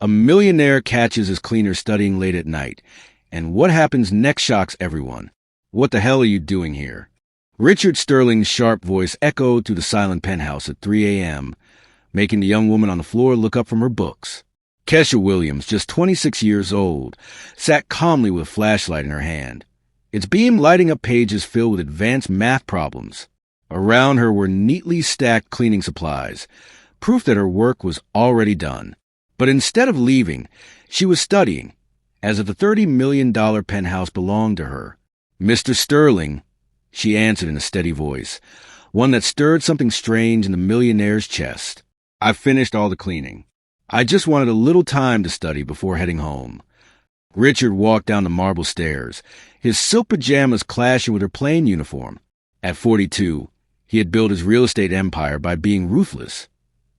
A millionaire catches his cleaner studying late at night, and what happens next shocks everyone. What the hell are you doing here? Richard Sterling's sharp voice echoed through the silent penthouse at 3 a.m., making the young woman on the floor look up from her books. Kesha Williams, just 26 years old, sat calmly with a flashlight in her hand, its beam lighting up pages filled with advanced math problems. Around her were neatly stacked cleaning supplies, proof that her work was already done. But instead of leaving, she was studying, as if the $30 million penthouse belonged to her. "Mr. Sterling," she answered in a steady voice, one that stirred something strange in the millionaire's chest. "I've finished all the cleaning. I just wanted a little time to study before heading home." Richard walked down the marble stairs, his silk pajamas clashing with her plain uniform. At 42, he had built his real estate empire by being ruthless.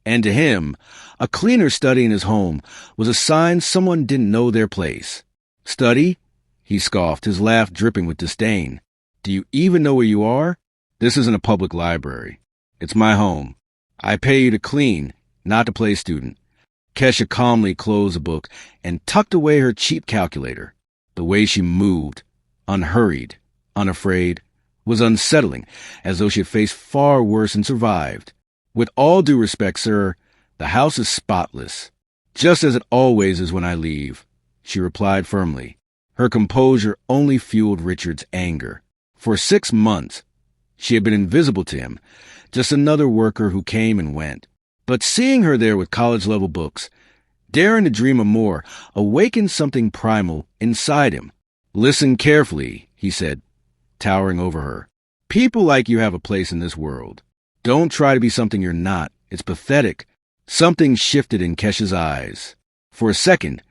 And to him, a cleaner studying his home was a sign someone didn't know their place. "Study?" he scoffed, his laugh dripping with disdain. "Do you even know where you are? This isn't a public library. It's my home. I pay you to clean, not to play student." Kesha calmly closed the book and tucked away her cheap calculator. The way she moved, unhurried, unafraid, was unsettling, as though she had faced far worse and survived. "With all due respect, sir, the house is spotless, just as it always is when I leave," she replied firmly. Her composure only fueled Richard's anger. For 6 months, she had been invisible to him, just another worker who came and went. But seeing her there with college-level books, daring to dream of more, awakened something primal inside him. "Listen carefully," he said, towering over her. "People like you have a place in this world. Don't try to be something you're not. It's pathetic." Something shifted in Kesha's eyes. For a second,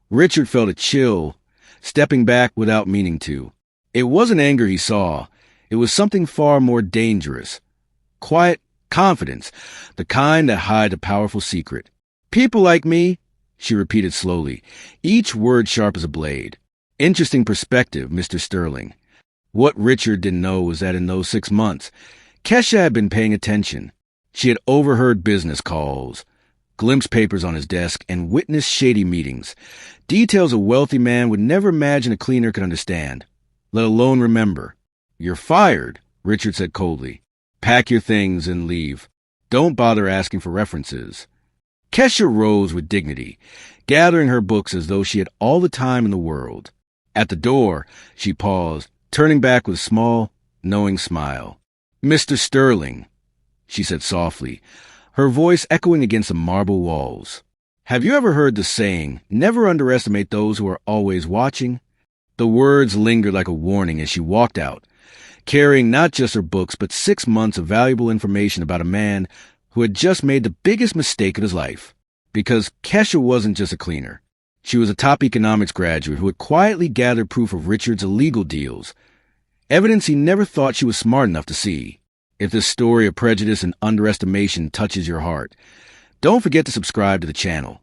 Richard felt a chill, stepping back without meaning to. It wasn't anger he saw. It was something far more dangerous. Quiet confidence, the kind that hides a powerful secret. "People like me," she repeated slowly, each word sharp as a blade. "Interesting perspective, Mr. Sterling." What Richard didn't know was that in those 6 months, Kesha had been paying attention. She had overheard business calls, glimpsed papers on his desk, and witnessed shady meetings, details a wealthy man would never imagine a cleaner could understand, let alone remember. "You're fired," Richard said coldly. "Pack your things and leave. Don't bother asking for references." Kesha rose with dignity, gathering her books as though she had all the time in the world. At the door, she paused, turning back with a small, knowing smile. "Mr. Sterling," she said softly, her voice echoing against the marble walls. "Have you ever heard the saying, 'Never underestimate those who are always watching'?" The words lingered like a warning as she walked out, carrying not just her books, but 6 months of valuable information about a man who had just made the biggest mistake of his life. Because Kesha wasn't just a cleaner. She was a top economics graduate who had quietly gathered proof of Richard's illegal deals, evidence he never thought she was smart enough to see. If this story of prejudice and underestimation touches your heart, don't forget to subscribe to the channel,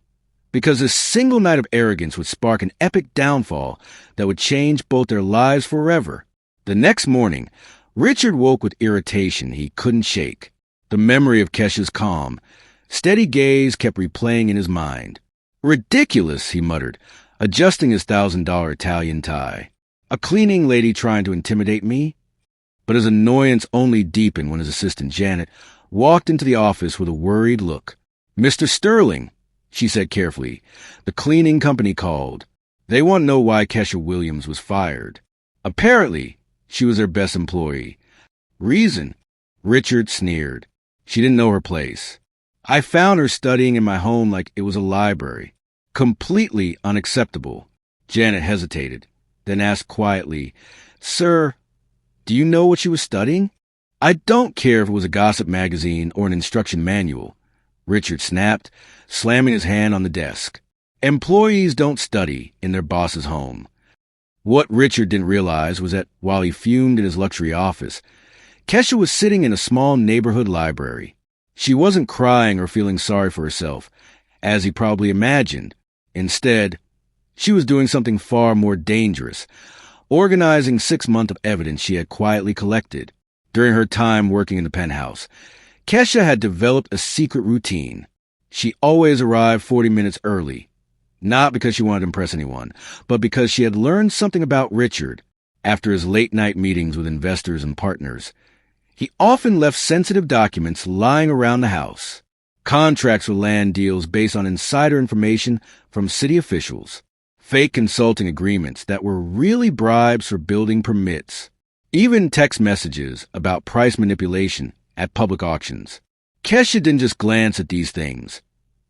because this single night of arrogance would spark an epic downfall that would change both their lives forever. The next morning, Richard woke with irritation he couldn't shake. The memory of Kesha's calm, steady gaze kept replaying in his mind. "Ridiculous," he muttered, adjusting his $1,000 Italian tie. "A cleaning lady trying to intimidate me?" But his annoyance only deepened when his assistant, Janet, walked into the office with a worried look. "Mr. Sterling," she said carefully, "the cleaning company called. They want to know why Kesha Williams was fired. Apparently, she was their best employee." "Reason?" Richard sneered. "She didn't know her place. I found her studying in my home like it was a library. Completely unacceptable." Janet hesitated, then asked quietly, "Sir, do you know what she was studying?" "I don't care if it was a gossip magazine or an instruction manual," Richard snapped, slamming his hand on the desk. "Employees don't study in their boss's home." What Richard didn't realize was that while he fumed in his luxury office, Kesha was sitting in a small neighborhood library. She wasn't crying or feeling sorry for herself, as he probably imagined. Instead, she was doing something far more dangerous, organizing 6 months of evidence she had quietly collected. During her time working in the penthouse, Kesha had developed a secret routine. She always arrived 40 minutes early, Not because she wanted to impress anyone, but because she had learned something about Richard after his late-night meetings with investors and partners. He often left sensitive documents lying around the house. Contracts for land deals based on insider information from city officials. Fake consulting agreements that were really bribes for building permits. Even text messages about price manipulation at public auctions. Kesha didn't just glance at these things.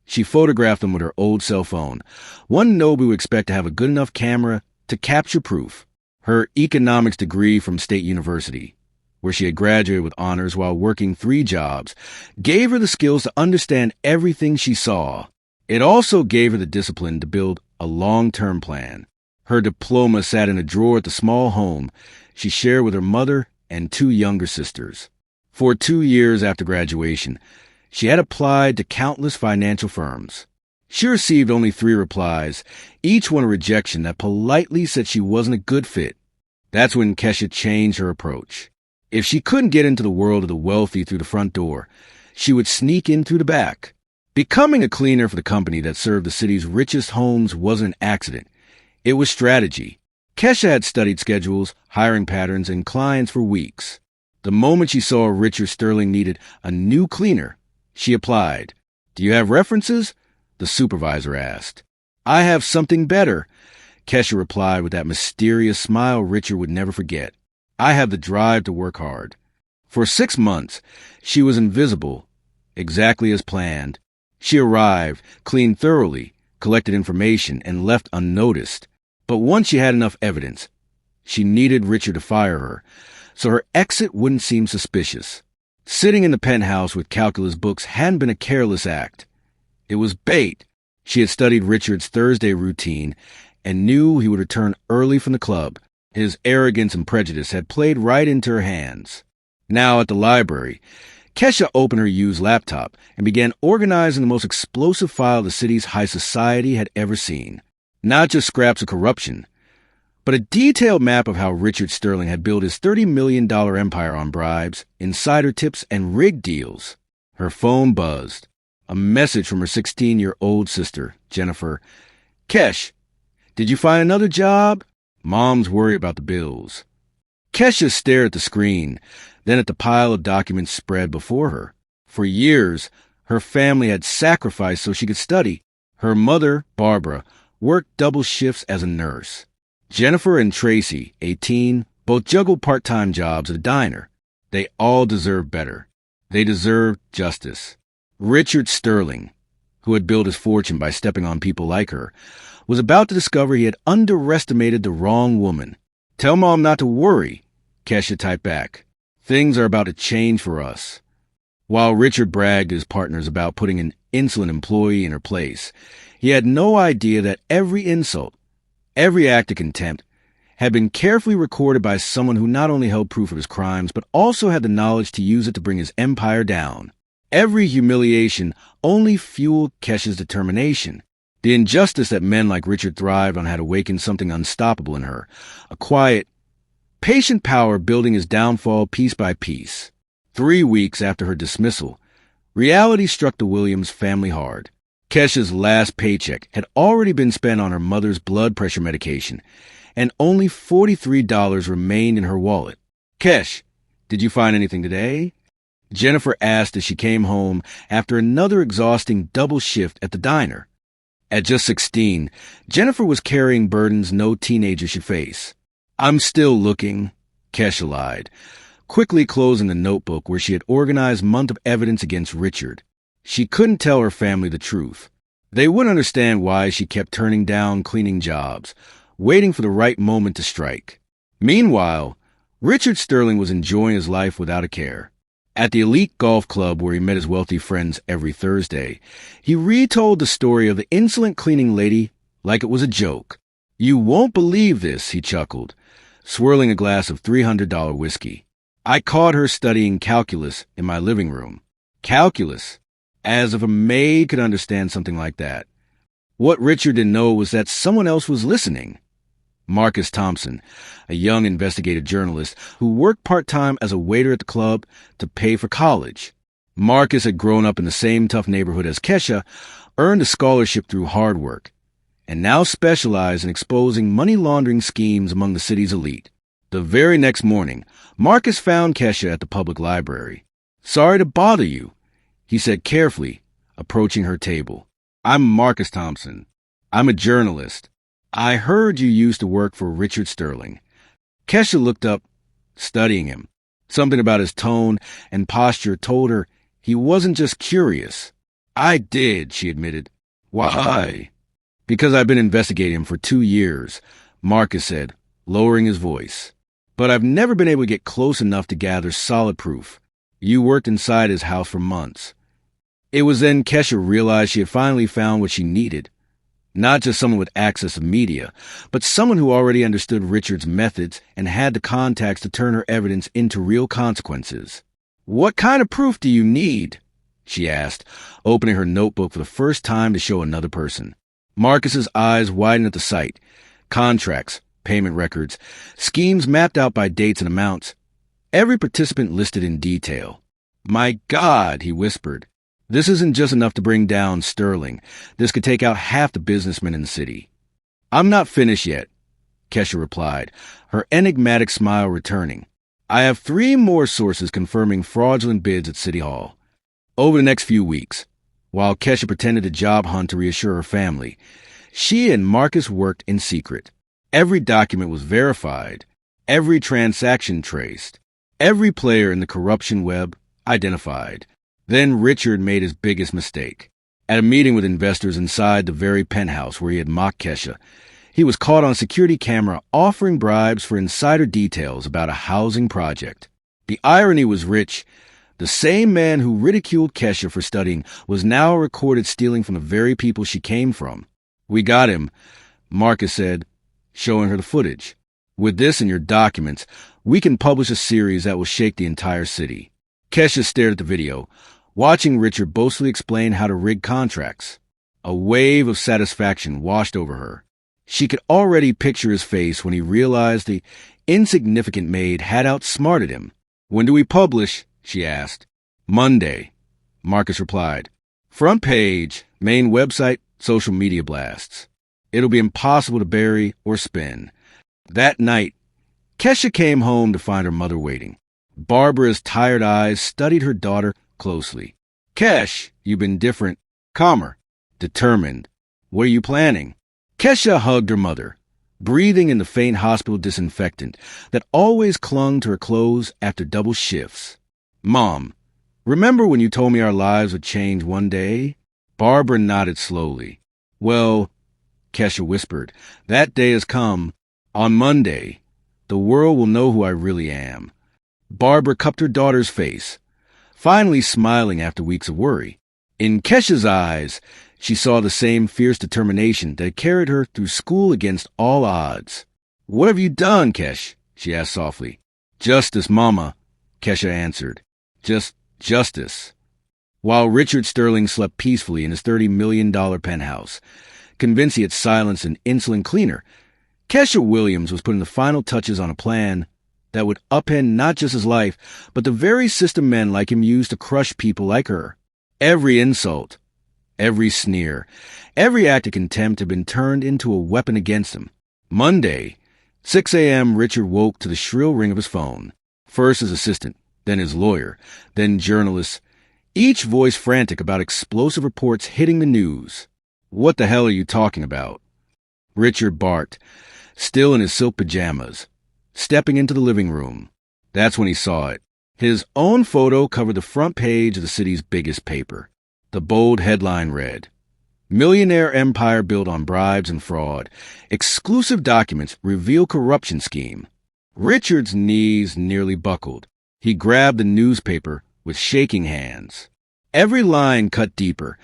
She photographed them with her old cell phone, one nobody would expect to have a good enough camera to capture proof. Her economics degree from State University, where she had graduated with honors while working 3 jobs, gave her the skills to understand everything she saw. It also gave her the discipline to build a long-term plan. Her diploma sat in a drawer at the small home she shared with her mother and 2 younger sisters. For 2 years after graduation, she had applied to countless financial firms. She received only 3 replies, each one a rejection that politely said she wasn't a good fit. That's when Kesha changed her approach. If she couldn't get into the world of the wealthy through the front door, she would sneak in through the back. Becoming a cleaner for the company that served the city's richest homes wasn't an accident. It was strategy. Kesha had studied schedules, hiring patterns, and clients for weeks. The moment she saw Richard Sterling needed a new cleaner, she applied. "Do you have references?" the supervisor asked. "I have something better," Kesha replied with that mysterious smile Richard would never forget. "I have the drive to work hard." For 6 months, she was invisible, exactly as planned. She arrived, cleaned thoroughly, collected information, and left unnoticed. But once she had enough evidence, she needed Richard to fire her, so her exit wouldn't seem suspicious. Sitting in the penthouse with calculus books hadn't been a careless act. It was bait. She had studied Richard's Thursday routine and knew he would return early from the club. His arrogance and prejudice had played right into her hands. Now at the library, Kesha opened her used laptop and began organizing the most explosive file the city's high society had ever seen. Not just scraps of corruption, but a detailed map of how Richard Sterling had built his $30 million empire on bribes, insider tips, and rigged deals. Her phone buzzed. A message from her 16-year-old sister, Jennifer. "Kesh, did you find another job? Mom's worried about the bills." Kesha stared at the screen, then at the pile of documents spread before her. For years, her family had sacrificed so she could study. Her mother, Barbara, worked double shifts as a nurse. Jennifer and Tracy, 18, both juggled part-time jobs at a diner. They all deserved better. They deserved justice. Richard Sterling, who had built his fortune by stepping on people like her, was about to discover he had underestimated the wrong woman. "Tell Mom not to worry," Kesha typed back. "Things are about to change for us." While Richard bragged to his partners about putting an insolent employee in her place, he had no idea that every insult, every act of contempt, had been carefully recorded by someone who not only held proof of his crimes, but also had the knowledge to use it to bring his empire down. Every humiliation only fueled Kesha's determination. The injustice that men like Richard thrived on had awakened something unstoppable in her, a quiet, patient power building his downfall piece by piece. 3 weeks after her dismissal, reality struck the Williams family hard. Kesha's last paycheck had already been spent on her mother's blood pressure medication, and only $43 remained in her wallet. "Kesh, did you find anything today?" Jennifer asked as she came home after another exhausting double shift at the diner. At just 16, Jennifer was carrying burdens no teenager should face. "I'm still looking," Kesha lied, quickly closing the notebook where she had organized months of evidence against Richard. She couldn't tell her family the truth. They wouldn't understand why she kept turning down cleaning jobs, waiting for the right moment to strike. Meanwhile, Richard Sterling was enjoying his life without a care. At the elite golf club where he met his wealthy friends every Thursday, he retold the story of the insolent cleaning lady like it was a joke. "You won't believe this," he chuckled, swirling a glass of $300 whiskey. "I caught her studying calculus in my living room." Calculus? As if a maid could understand something like that. What Richard didn't know was that someone else was listening. Marcus Thompson, a young investigative journalist who worked part-time as a waiter at the club to pay for college. Marcus had grown up in the same tough neighborhood as Kesha, earned a scholarship through hard work, and now specialized in exposing money laundering schemes among the city's elite. The very next morning, Marcus found Kesha at the public library. "Sorry to bother you," he said carefully, approaching her table. "I'm Marcus Thompson. I'm a journalist. I heard you used to work for Richard Sterling." Kesha looked up, studying him. Something about his tone and posture told her he wasn't just curious. "I did," she admitted. "Why?" "Because I've been investigating him for 2 years," Marcus said, lowering his voice. "But I've never been able to get close enough to gather solid proof. You worked inside his house for months." It was then Kesha realized she had finally found what she needed. Not just someone with access to media, but someone who already understood Richard's methods and had the contacts to turn her evidence into real consequences. "What kind of proof do you need?" she asked, opening her notebook for the first time to show another person. Marcus's eyes widened at the sight. Contracts, payment records, schemes mapped out by dates and amounts. Every participant listed in detail. "My God," he whispered. "This isn't just enough to bring down Sterling. This could take out half the businessmen in the city." "I'm not finished yet," Kesha replied, her enigmatic smile returning. "I have 3 more sources confirming fraudulent bids at City Hall." Over the next few weeks, while Kesha pretended to job hunt to reassure her family, she and Marcus worked in secret. Every document was verified, every transaction traced, every player in the corruption web identified. Then Richard made his biggest mistake. At a meeting with investors inside the very penthouse where he had mocked Kesha, he was caught on security camera offering bribes for insider details about a housing project. The irony was rich. The same man who ridiculed Kesha for studying was now recorded stealing from the very people she came from. "We got him," Marcus said, showing her the footage. "With this and your documents, we can publish a series that will shake the entire city." Kesha stared at the video, watching Richard boastfully explain how to rig contracts. A wave of satisfaction washed over her. She could already picture his face when he realized the insignificant maid had outsmarted him. "When do we publish?" she asked. "Monday," Marcus replied. "Front page, main website, social media blasts. It'll be impossible to bury or spin." That night, Kesha came home to find her mother waiting. Barbara's tired eyes studied her daughter closely. "Kesh, you've been different, calmer, determined. What are you planning?" Kesha hugged her mother, breathing in the faint hospital disinfectant that always clung to her clothes after double shifts. "Mom, remember when you told me our lives would change one day?" Barbara nodded slowly. "Well," Kesha whispered, "that day has come. On Monday, the world will know who I really am." Barbara cupped her daughter's face, finally smiling after weeks of worry. In Kesha's eyes, she saw the same fierce determination that had carried her through school against all odds. "What have you done, Kesh?" she asked softly. "Justice, Mama," Kesha answered. "Just justice." While Richard Sterling slept peacefully in his $30 million penthouse, convinced he had silenced an insolent cleaner, Kesha Williams was putting the final touches on a plan that would upend not just his life, but the very system men like him used to crush people like her. Every insult, every sneer, every act of contempt had been turned into a weapon against him. Monday, 6 a.m., Richard woke to the shrill ring of his phone. First his assistant, then his lawyer, then journalists, each voice frantic about explosive reports hitting the news. "What the hell are you talking about?" Richard barked, still in his silk pajamas, stepping into the living room. That's when he saw it. His own photo covered the front page of the city's biggest paper. The bold headline read, "Millionaire empire built on bribes and fraud. Exclusive documents reveal corruption scheme." Richard's knees nearly buckled. He grabbed the newspaper with shaking hands. Every line cut deeper.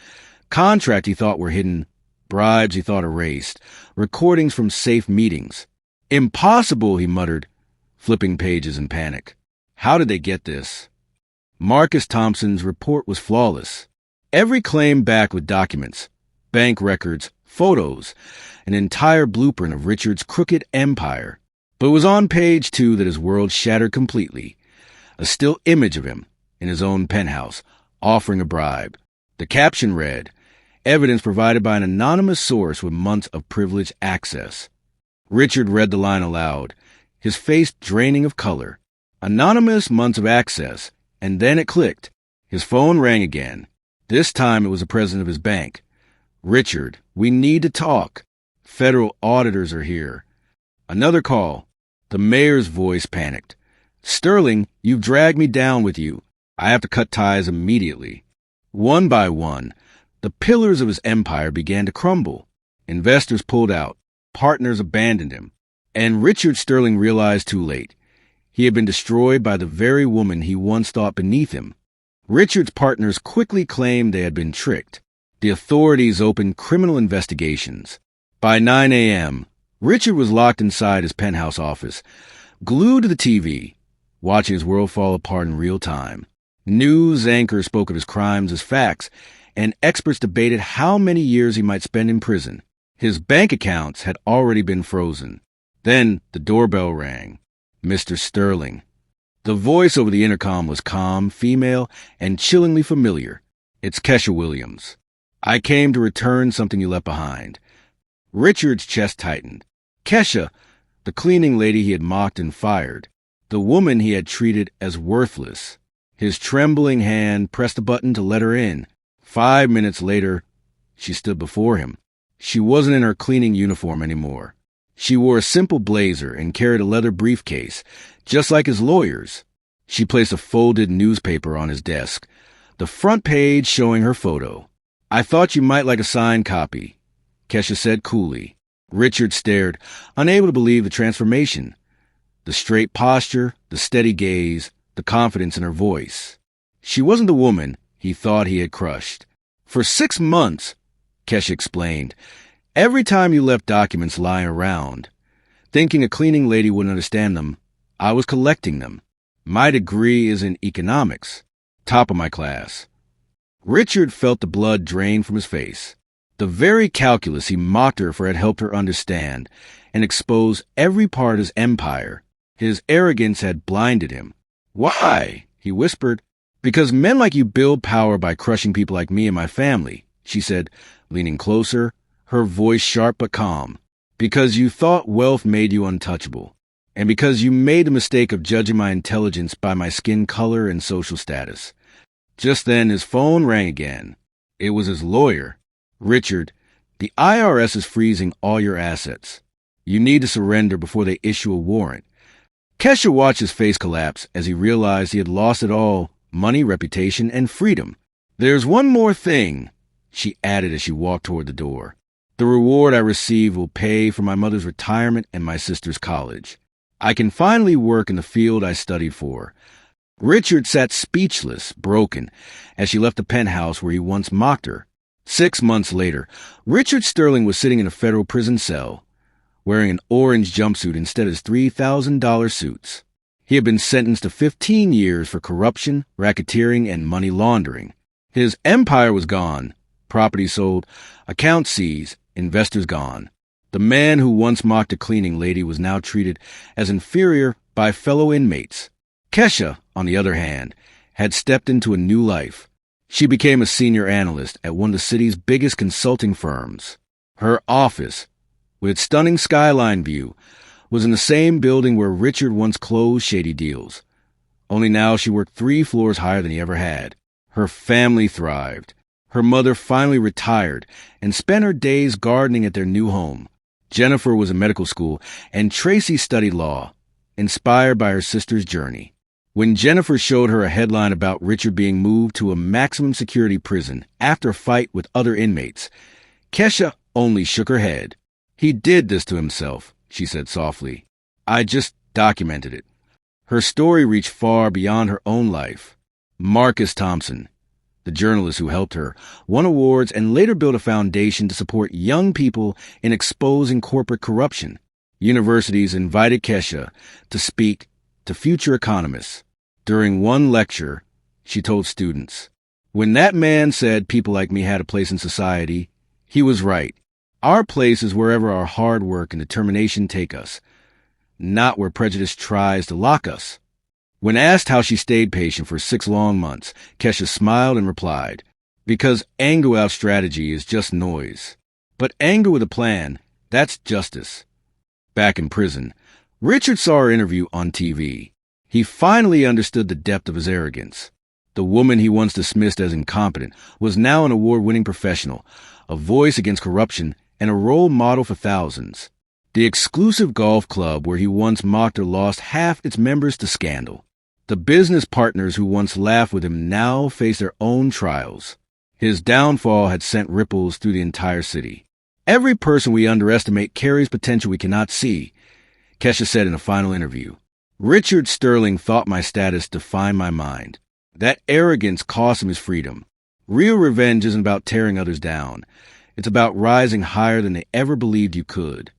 Contract he thought were hidden, bribes he thought erased, recordings from safe meetings. "Impossible," he muttered, flipping pages in panic. How did they get this? Marcus Thompson's report was flawless. Every claim backed with documents, bank records, photos, an entire blueprint of Richard's crooked empire. But it was on page 2 that his world shattered completely. A still image of him in his own penthouse, offering a bribe. The caption read, evidence provided by an anonymous source with months of privileged access. Richard read the line aloud, his face draining of color. Anonymous, months of access, and then it clicked. His phone rang again. This time it was the president of his bank. "Richard, we need to talk. Federal auditors are here." Another call. The mayor's voice panicked. "Sterling, you've dragged me down with you. I have to cut ties immediately." One by one, the pillars of his empire began to crumble. Investors pulled out. Partners abandoned him. And Richard Sterling realized too late. He had been destroyed by the very woman he once thought beneath him. Richard's partners quickly claimed they had been tricked. The authorities opened criminal investigations. By 9 a.m., Richard was locked inside his penthouse office, glued to the TV, watching his world fall apart in real time. News anchors spoke of his crimes as facts, and experts debated how many years he might spend in prison. His bank accounts had already been frozen. Then the doorbell rang. Mr. Sterling. The voice over the intercom was calm, female, and chillingly familiar. "It's Kesha Williams. I came to return something you left behind." Richard's chest tightened. Kesha, the cleaning lady he had mocked and fired, the woman he had treated as worthless. His trembling hand pressed a button to let her in. 5 minutes later, she stood before him. She wasn't in her cleaning uniform anymore. She wore a simple blazer and carried a leather briefcase, just like his lawyers. She placed a folded newspaper on his desk, the front page showing her photo. "I thought you might like a signed copy," Kesha said coolly. Richard stared, unable to believe the transformation. The straight posture, the steady gaze, the confidence in her voice. She wasn't the woman he thought he had crushed. "For 6 months," Kesha explained, "every time you left documents lying around, thinking a cleaning lady wouldn't understand them, I was collecting them. My degree is in economics, top of my class." Richard felt the blood drain from his face. The very calculus he mocked her for had helped her understand and expose every part of his empire. His arrogance had blinded him. "Why?" he whispered. "Because men like you build power by crushing people like me and my family," she said, leaning closer, her voice sharp but calm. "Because you thought wealth made you untouchable. And because you made the mistake of judging my intelligence by my skin color and social status." Just then his phone rang again. It was his lawyer. "Richard, the IRS is freezing all your assets. You need to surrender before they issue a warrant." Kesha watched his face collapse as he realized he had lost it all: money, reputation, and freedom. "There's one more thing," she added as she walked toward the door. "The reward I receive will pay for my mother's retirement and my sister's college. I can finally work in the field I studied for." Richard sat speechless, broken, as she left the penthouse where he once mocked her. 6 months later, Richard Sterling was sitting in a federal prison cell, wearing an orange jumpsuit instead of his $3,000 suits. He had been sentenced to 15 years for corruption, racketeering, and money laundering. His empire was gone, property sold, accounts seized, investors gone. The man who once mocked a cleaning lady was now treated as inferior by fellow inmates. Kesha, on the other hand, had stepped into a new life. She became a senior analyst at one of the city's biggest consulting firms. Her office, with its stunning skyline view, was in the same building where Richard once closed shady deals. Only now she worked 3 floors higher than he ever had. Her family thrived. Her mother finally retired and spent her days gardening at their new home. Jennifer was in medical school, and Tracy studied law, inspired by her sister's journey. When Jennifer showed her a headline about Richard being moved to a maximum security prison after a fight with other inmates, Kesha only shook her head. "He did this to himself," she said softly. "I just documented it." Her story reached far beyond her own life. Marcus Thompson, the journalist who helped her, won awards and later built a foundation to support young people in exposing corporate corruption. Universities invited Kesha to speak to future economists. During one lecture, she told students, "When that man said people like me had a place in society, he was right. Our place is wherever our hard work and determination take us, not where prejudice tries to lock us." When asked how she stayed patient for 6 long months, Kesha smiled and replied, Because anger without strategy is just noise. But anger with a plan, that's justice. Back in prison, Richard saw her interview on TV. He finally understood the depth of his arrogance. The woman he once dismissed as incompetent was now an award-winning professional, a voice against corruption, and a role model for thousands. The exclusive golf club where he once mocked her lost half its members to scandal. The business partners who once laughed with him now face their own trials. His downfall had sent ripples through the entire city. Every person we underestimate carries potential we cannot see, Kesha said in a final interview. Richard Sterling thought my status defined my mind. That arrogance cost him his freedom. Real revenge isn't about tearing others down. It's about rising higher than they ever believed you could.